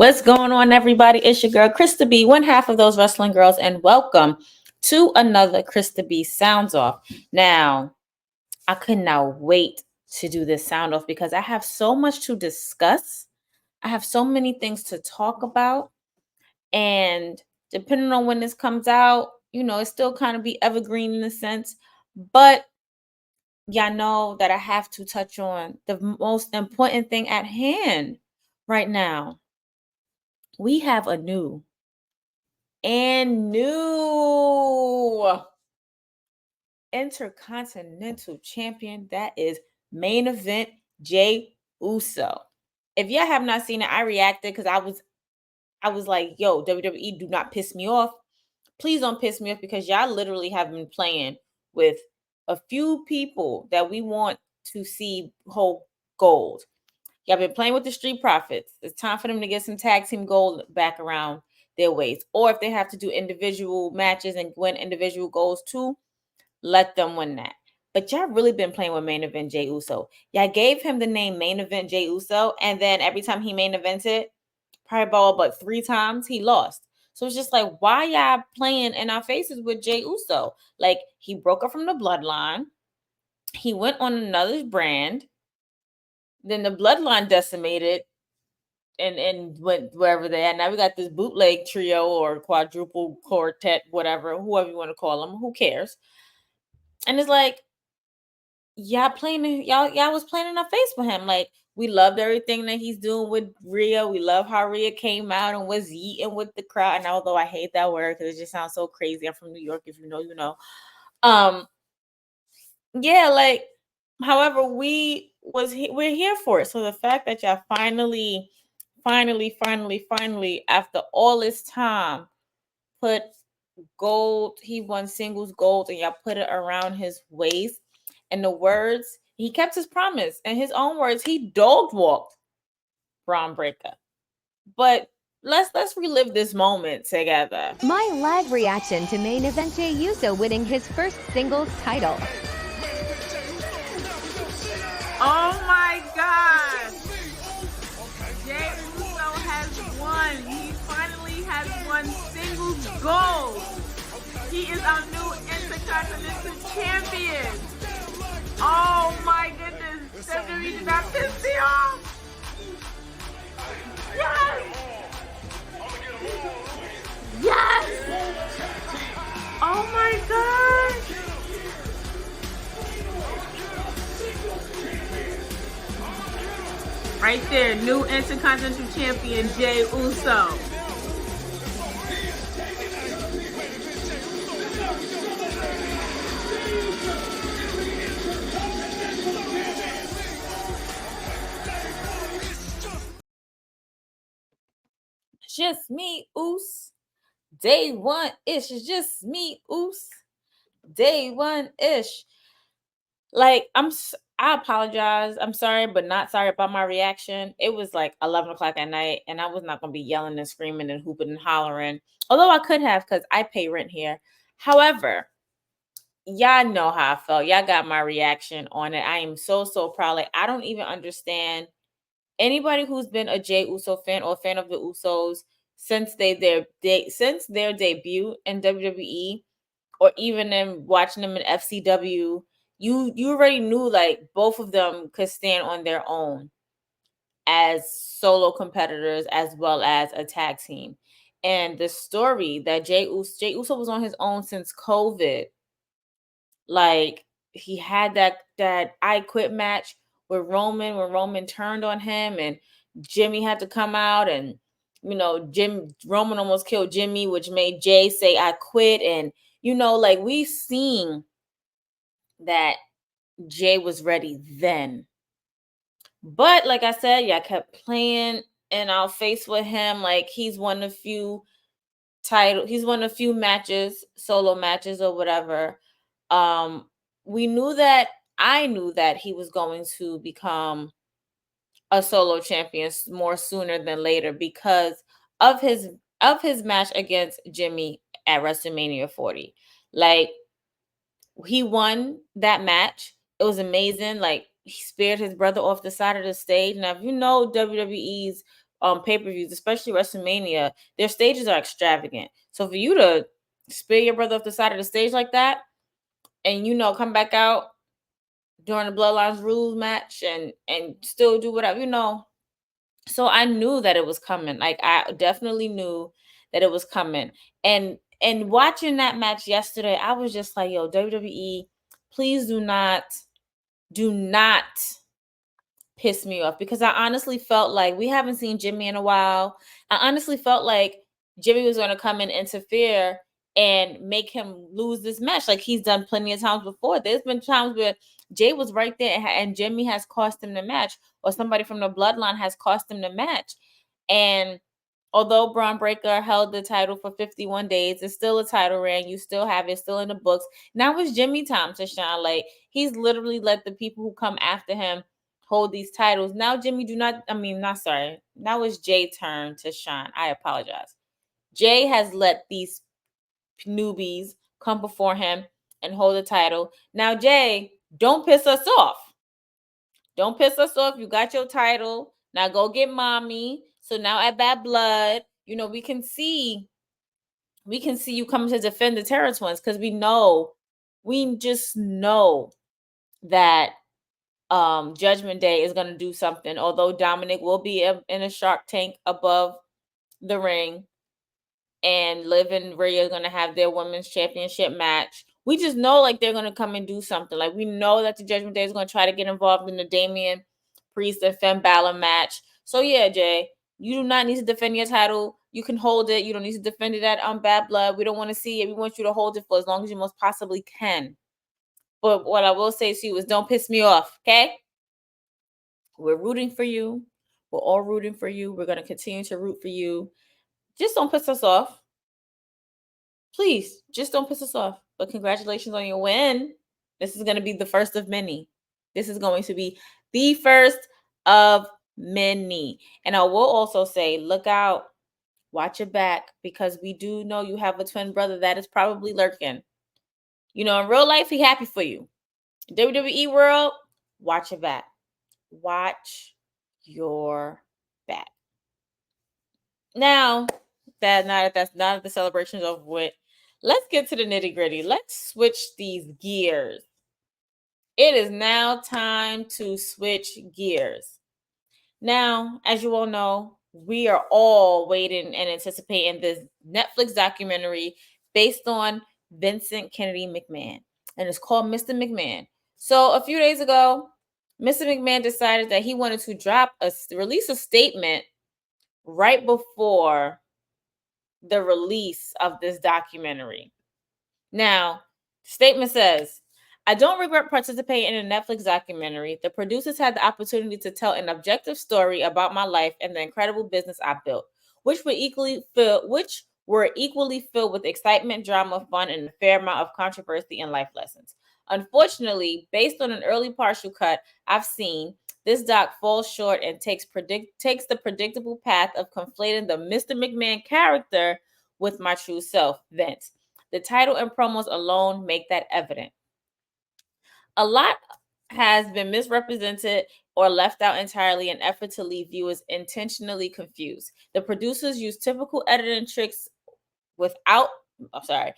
What's going on, everybody? It's your girl, Krista B, one half of those wrestling girls, and welcome to another Krista B Sounds Off. Now, I could not wait to do this sound off because I have so much to discuss. I have so many things to talk about, and depending on when this comes out, it's still kind of be evergreen in a sense, but y'all know that I have to touch on the most important thing at hand right now. We have a new Intercontinental Champion. That is Main Event Jey Uso. If y'all have not seen it, I reacted because I was like, yo, WWE, do not piss me off. Please don't piss me off because y'all literally have been playing with a few people that we want to see hold gold. Y'all been playing with the Street Profits. It's time for them to get some tag team gold back around their waist. Or if they have to do individual matches and win individual goals too, let them win that. But y'all really been playing with Main Event Jey Uso. Y'all gave him the name Main Event Jey Uso, and then every time he main evented, probably but 3 times, he lost. So it's just like, why y'all playing in our faces with Jey Uso? Like, he broke up from the bloodline. He went on another brand. Then the bloodline decimated and went wherever they at. Now we got this bootleg trio or quadruple quartet, whatever, whoever you want to call them. Who cares? And it's like, y'all was playing in our face with him. Like, we loved everything that he's doing with Rhea. We love how Rhea came out and was eating with the crowd. And although I hate that word because it just sounds so crazy. I'm from New York. If you know, you know. Yeah, like, however, we're here for it. So the fact that y'all finally, after all this time, put gold, he won singles gold, and y'all put it around his waist. And the words, he kept his promise. In his own words, he dog walked Braun Breaker. But let's relive this moment together. My live reaction to Main Event Jey Uso winning his first singles title. Oh my God! Jey Uso has won. He finally has won singles gold. He is our new Intercontinental Champion. Oh my goodness! WWE did not piss me off. Yes! Yes! Oh my God! Right there, new Intercontinental Champion Jey Uso. Just me, Oos. Day one-ish. It's just me, Oos. Day one-ish. Like, I apologize. I'm sorry, but not sorry about my reaction. It was like 11 o'clock at night, and I was not going to be yelling and screaming and hooping and hollering. Although I could have, because I pay rent here. However, y'all know how I felt. Y'all got my reaction on it. I am so proud. Like, I don't even understand anybody who's been a Jey Uso fan or fan of the Usos since their debut in WWE, or even them watching them in FCW. You already knew, like, both of them could stand on their own as solo competitors as well as a tag team. And the story that Jey Uso was on his own since COVID. Like, he had that I Quit match with Roman when Roman turned on him and Jimmy had to come out, and Roman almost killed Jimmy, which made Jey say I quit. And like, we've seen that Jey was ready then. But like I said, y'all kept playing in our face with him. Like, he's won a few matches, solo matches or whatever. I knew that he was going to become a solo champion more sooner than later because of his match against Jimmy at WrestleMania 40. Like, he won that match. It was amazing. Like, he speared his brother off the side of the stage. Now, if you know WWE's pay-per-views, especially WrestleMania, their stages are extravagant. So for you to spear your brother off the side of the stage like that, and come back out during the Bloodlines Rules match and still do whatever, So I knew that it was coming. Like, I definitely knew that it was coming. And watching that match yesterday, I was just like, yo, WWE, please do not piss me off, because I honestly felt like we haven't seen Jimmy in a while. I honestly felt like Jimmy was going to come and interfere and make him lose this match like he's done plenty of times before. There's been times where Jay was right there and Jimmy has cost him the match, or somebody from the bloodline has cost him the match. And although Braun Breaker held the title for 51 days, it's still a title reign. You still have it, still in the books. Now it's Jimmy time to shine. Like, he's literally let the people who come after him hold these titles. Now now it's Jay's turn to shine. I apologize. Jay has let these newbies come before him and hold the title. Now, Jay, don't piss us off. Don't piss us off. You got your title. Now go get mommy. So now at Bad Blood, we can see you coming to defend the Terror Twins, because we just know that Judgment Day is going to do something. Although Dominic will be in a Shark Tank above the ring, and Liv and Rhea are going to have their women's championship match. We just know, like, they're going to come and do something. Like, we know that the Judgment Day is going to try to get involved in the Damian Priest and Finn Balor match. So yeah, Jay, you do not need to defend your title. You can hold it. You don't need to defend it at Bad Blood. We don't want to see it. We want you to hold it for as long as you most possibly can. But what I will say to you is, don't piss me off, okay? We're rooting for you. We're all rooting for you. We're going to continue to root for you. Just don't piss us off. Please, just don't piss us off. But congratulations on your win. This is going to be the first of many. This is going to be the first of many. And I will also say, look out. Watch your back, because we do know you have a twin brother that is probably lurking. In real life, he happy for you. WWE world, watch your back. Watch your back. Now that the celebration's over with, let's get to the nitty gritty. Let's switch these gears. It is now time to switch gears. Now, as you all know, we are all waiting and anticipating this Netflix documentary based on Vincent Kennedy McMahon, and it's called Mr. McMahon. So a few days ago, Mr. McMahon decided that he wanted to release a statement right before the release of this documentary. Now, the statement says, I don't regret participating in a Netflix documentary. The producers had the opportunity to tell an objective story about my life and the incredible business I built, which were equally filled with excitement, drama, fun, and a fair amount of controversy and life lessons. Unfortunately, based on an early partial cut I've seen, this doc falls short and takes the predictable path of conflating the Mr. McMahon character with my true self, Vince. The title and promos alone make that evident. A lot has been misrepresented or left out entirely in an effort to leave viewers intentionally confused. The producers use typical editing tricks without the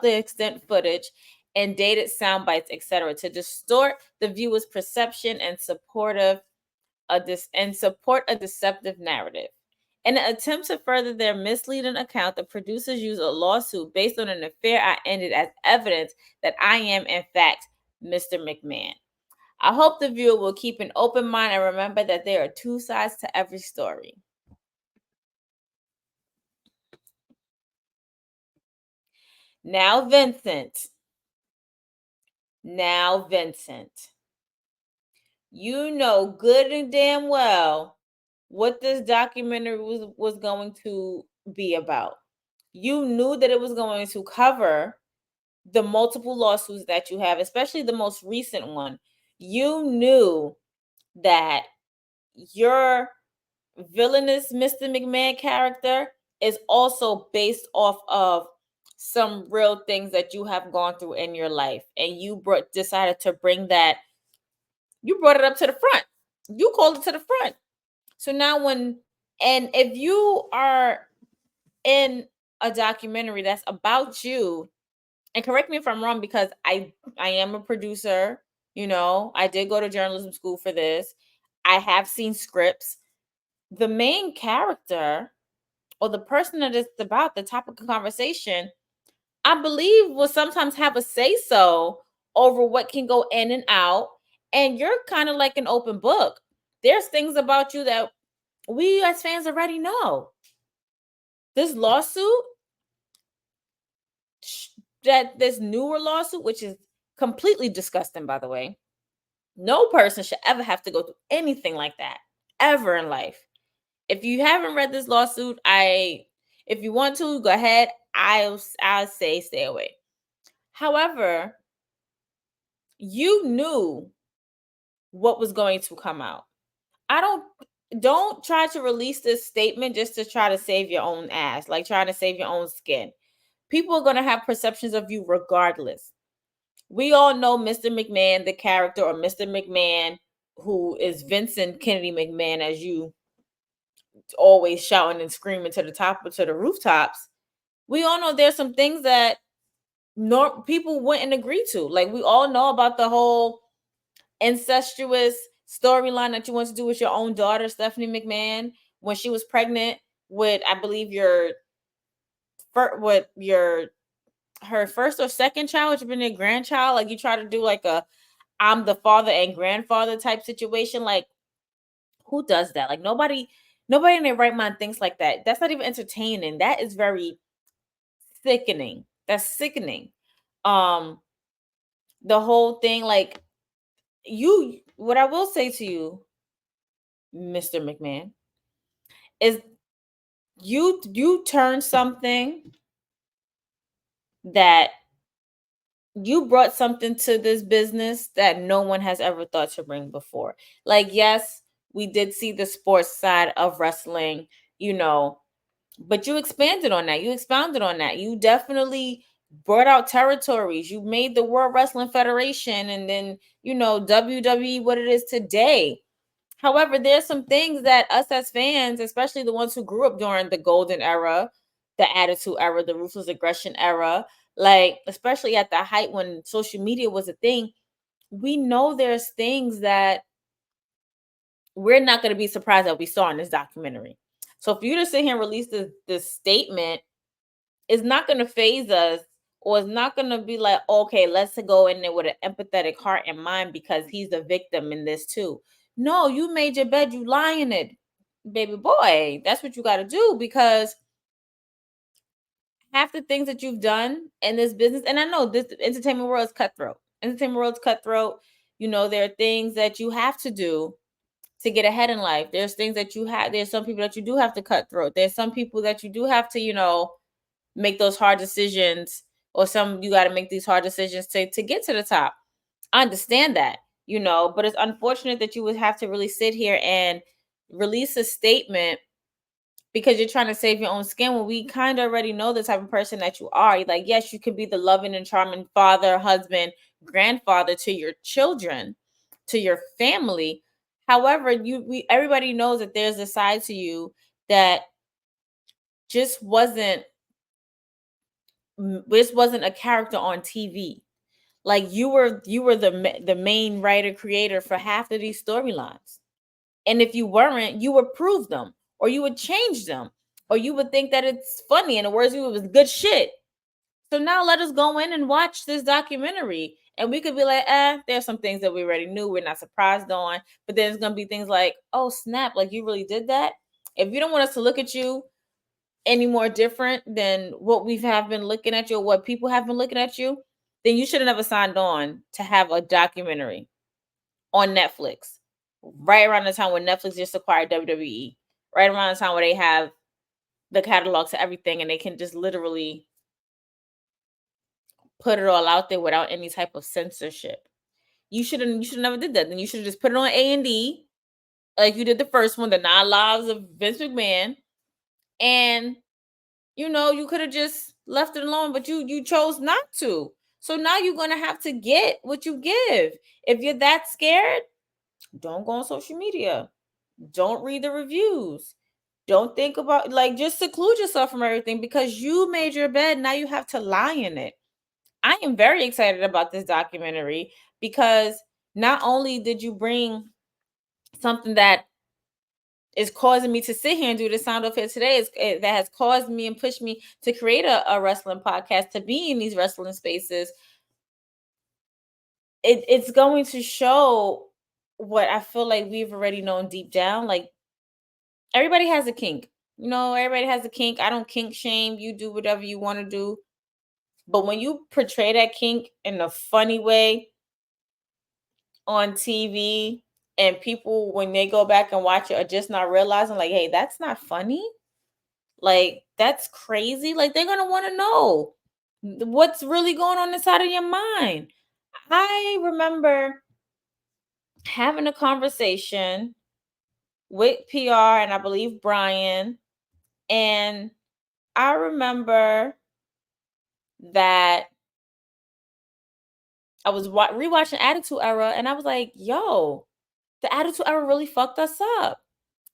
extent footage and dated sound bites, etc., to distort the viewer's perception and support a deceptive narrative. In an attempt to further their misleading account, the producers use a lawsuit based on an affair I ended as evidence that I am, in fact, Mr. McMahon. I hope the viewer will keep an open mind and remember that there are two sides to every story. Now, Vincent, you know good and damn well what this documentary was going to be about. You knew that it was going to cover the multiple lawsuits that you have, especially the most recent one. You knew that your villainous Mr. McMahon character is also based off of some real things that you have gone through in your life, and you decided to bring that. You brought it up to the front. You called it to the front. So now and if you are in a documentary that's about you, and correct me if I'm wrong, because I am a producer, I did go to journalism school for this. I have seen scripts. The main character or the person that it's about, the topic of conversation, I believe will sometimes have a say so over what can go in and out. And you're kind of like an open book. There's things about you that we as fans already know. This lawsuit, this newer lawsuit, which is completely disgusting, by the way. No person should ever have to go through anything like that ever in life. If you haven't read this lawsuit, if you want to, go ahead. I'll say stay away. However, you knew what was going to come out. Don't try to release this statement just to try to save your own ass, like trying to save your own skin. People are going to have perceptions of you regardless. We all know Mr. McMahon, the character, or Mr. McMahon, who is Vincent Kennedy McMahon, as you always shouting and screaming to the rooftops. We all know there's some things that people wouldn't agree to. Like, we all know about the whole incestuous storyline that you want to do with your own daughter, Stephanie McMahon, when she was pregnant with, I believe, her first or second child, which have been a grandchild. Like, you try to do like a I'm the father and grandfather type situation. Like, who does that? Like, nobody in their right mind thinks like that. That's not even entertaining. That is very sickening. That's sickening. The whole thing, like, what I will say to you, Mr. McMahon, is you turn something that you brought something to this business that no one has ever thought to bring before. Like, yes, we did see the sports side of wrestling, but you expanded on that. You expounded on that. You definitely brought out territories. You made the World Wrestling Federation and then, WWE what it is today. However, there's some things that us as fans, especially the ones who grew up during the golden era, the attitude era, the ruthless aggression era, like, especially at the height when social media was a thing, we know there's things that we're not going to be surprised that we saw in this documentary. So for you to sit here and release this statement is not going to phase us, or it's not going to be like, okay, let's go in there with an empathetic heart and mind because he's the victim in this too. No, you made your bed, you lie in it, baby boy. That's what you got to do, because half the things that you've done in this business, and I know this entertainment world is cutthroat. Entertainment world's cutthroat. There are things that you have to do to get ahead in life. There's things that there's some people that you do have to cut throat. There's some people that you do have to, make those hard decisions, or you got to make these hard decisions to get to the top. I understand that, but it's unfortunate that you would have to really sit here and release a statement because you're trying to save your own skin, when we kind of already know the type of person that you are. Like, yes, you could be the loving and charming father, husband, grandfather to your children, to your family. However, everybody knows that there's a side to you that just wasn't a character on TV. Like, you were the main writer creator for half of these storylines. And if you weren't, you would prove them, or you would change them, or you would think that it's funny. In the words, it was good shit. So now let us go in and watch this documentary, and we could be like, there's some things that we already knew, we're not surprised on. But then there's gonna be things like, oh snap, like, you really did that. If you don't want us to look at you any more different than what we have been looking at you, or what people have been looking at you, then you should have never signed on to have a documentary on Netflix right around the time when Netflix just acquired WWE, right around the time where they have the catalog to everything and they can just literally put it all out there without any type of censorship. You should have never did that. Then you should have just put it on A&D, like you did the first one, the 9 Lives of Vince McMahon, and you could have just left it alone, but you chose not to. So now you're gonna have to get what you give. If you're that scared, Don't go on social media. Don't read the reviews. Don't think about, like, just seclude yourself from everything because you made your bed. Now you have to lie in it. I am very excited about this documentary because not only did you bring something that is causing me to sit here and do the sound off here today, that has caused me and pushed me to create a wrestling podcast, to be in these wrestling spaces. It's going to show what I feel like we've already known deep down. Like, everybody has a kink. Everybody has a kink. I don't kink shame. You do whatever you want to do. But when you portray that kink in a funny way on TV, and people, when they go back and watch it, are just not realizing, like, hey, that's not funny. Like, that's crazy. Like, they're going to want to know what's really going on inside of your mind. I remember having a conversation with PR and I believe Brian, and I remember that I was rewatching Attitude Era, and I was like, yo, the Attitude Era really fucked us up.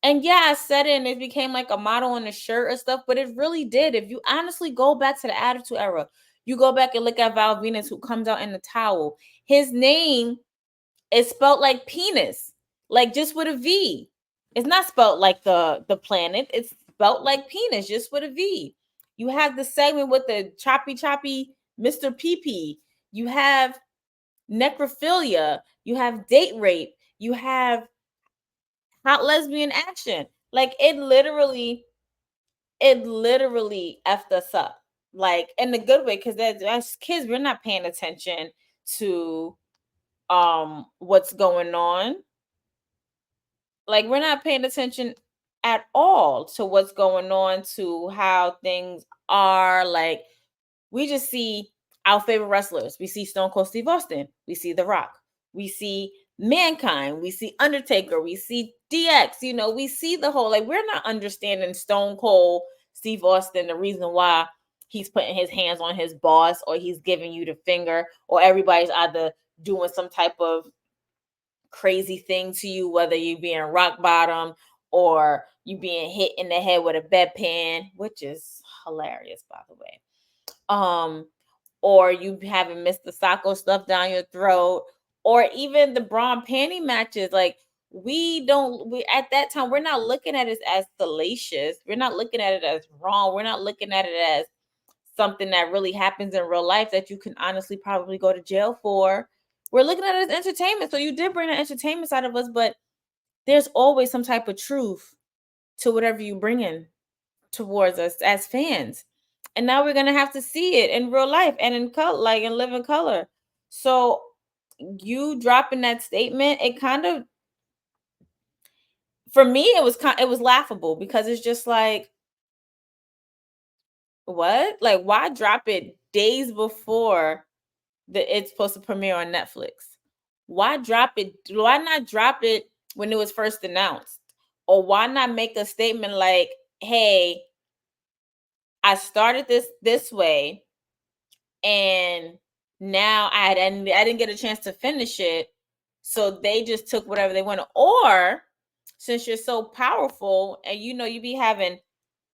And yeah, I said it and it became like a motto on the shirt and stuff, but it really did. If you honestly go back to the Attitude Era, you go back and look at Val Venus, who comes out in the towel. His name is spelled like penis, like just with a V. It's not spelled like the planet. It's spelled like penis, just with a V. You have the segment with the choppy Mr. PP. You have necrophilia. You have date rape. You have hot lesbian action. Like, it literally effed us up. Like, in a good way, because as kids, we're not paying attention to what's going on. Like, we're not paying attention at all to what's going on, to how things are. Like, we just see our favorite wrestlers. We see Stone Cold Steve Austin. We see The Rock. We see Mankind. We see Undertaker. We see DX. We see the whole, like, we're not understanding Stone Cold Steve Austin, the reason why he's putting his hands on his boss, or he's giving you the finger, or everybody's either doing some type of crazy thing to you, whether you being rock bottom or you being hit in the head with a bedpan, which is hilarious, by the way. Or you having Mr. Sacco stuff down your throat, or even the bra and panty matches. Like, we at that time, we're not looking at it as salacious. We're not looking at it as wrong. We're not looking at it as something that really happens in real life that you can honestly probably go to jail for. We're looking at it as entertainment. So you did bring the entertainment side of us, but there's always some type of truth to whatever you bring in towards us as fans. And now we're gonna have to see it in real life and in color, like in living color. So you dropping that statement, it kind of, for me, it was laughable, because it's just like, what? Like, why drop it days before it's supposed to premiere on Netflix? Why drop it? Why not drop it when it was first announced? Or why not make a statement like, hey, I started this way, and now I didn't get a chance to finish it, so they just took whatever they wanted. Or, since you're so powerful and you be having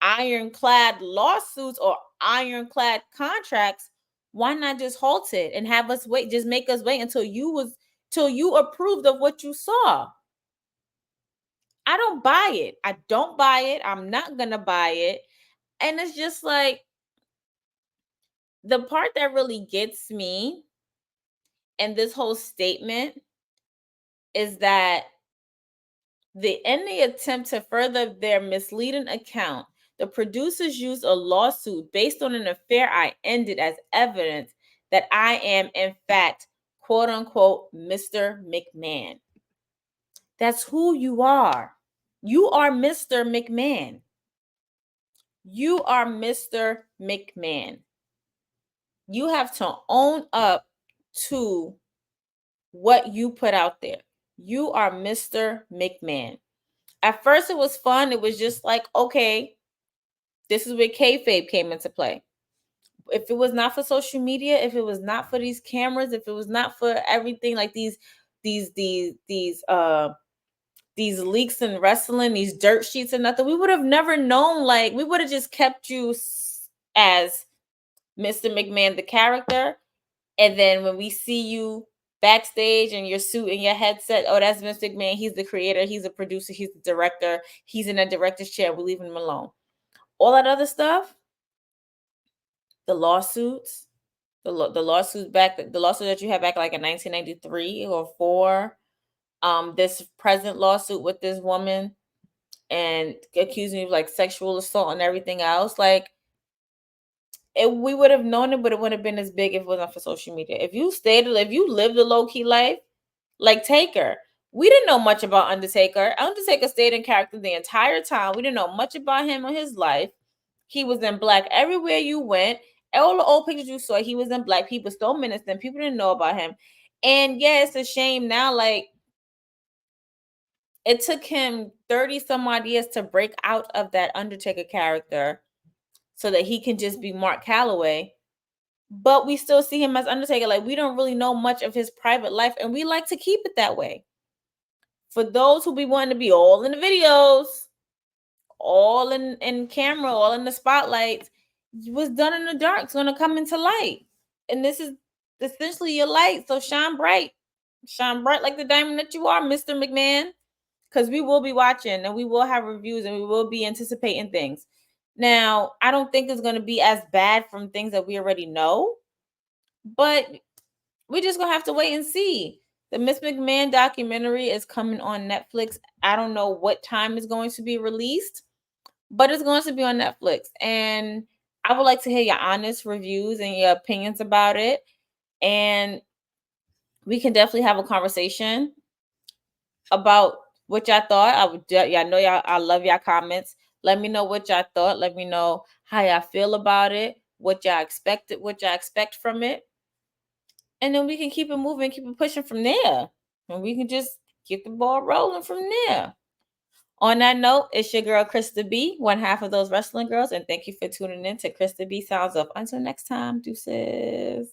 ironclad lawsuits or ironclad contracts, why not just halt it and have us wait? Just make us wait until you approved of what you saw. I don't buy it. I don't buy it. I'm not gonna buy it. And it's just like, the part that really gets me in this whole statement is that in the attempt to further their misleading account, the producers used a lawsuit based on an affair I ended as evidence that I am, in fact, quote unquote, Mr. McMahon. That's who you are. You are Mr. McMahon. You are Mr. McMahon. You have to own up to what you put out there. You are Mr. McMahon. At first, it was fun. It was just like, okay, this is where kayfabe came into play. If it was not for social media, if it was not for these cameras, if it was not for everything, like these these leaks in wrestling, these dirt sheets and nothing, we would have never known. Like, we would have just kept you as Mr. McMahon, the character. And then when we see you backstage in your suit and your headset, oh, that's Vince McMahon. He's the creator. He's the producer. He's the director. He's in a director's chair. We're leaving him alone. All that other stuff, the lawsuits, the lawsuits that you had back like in 1993 or 4, this present lawsuit with this woman and accusing me of like sexual assault and everything else, like, we would have known it, but it wouldn't have been as big if it wasn't for social media. If you lived a low-key life, like Taker, we didn't know much about Undertaker. Undertaker stayed in character the entire time. We didn't know much about him or his life. He was in black everywhere you went. All the old pictures you saw, he was in black. People still menaced him. People didn't know about him. And yeah, it's a shame now, like, it took him 30 some odd years to break out of that Undertaker character so that he can just be Mark Calloway. But we still see him as Undertaker. Like, we don't really know much of his private life, and we like to keep it that way. For those who be wanting to be all in the videos, all in camera, all in the spotlight, what's done in the dark is going to come into light. And this is essentially your light. So shine bright. Shine bright like the diamond that you are, Mr. McMahon. Because we will be watching, and we will have reviews, and we will be anticipating things. Now, I don't think it's going to be as bad from things that we already know, but we're just going to have to wait and see. The Miss McMahon documentary is coming on Netflix. I don't know what time it's going to be released, but it's going to be on Netflix. And I would like to hear your honest reviews and your opinions about it. And we can definitely have a conversation about what y'all thought. I love y'all comments. Let me know what y'all thought. Let me know how y'all feel about it, what y'all expect from it. And then we can keep it moving, keep it pushing from there. And we can just get the ball rolling from there. On that note, it's your girl, Krista B, one half of those wrestling girls. And thank you for tuning in to Krista B Sounds Up. Until next time, deuces.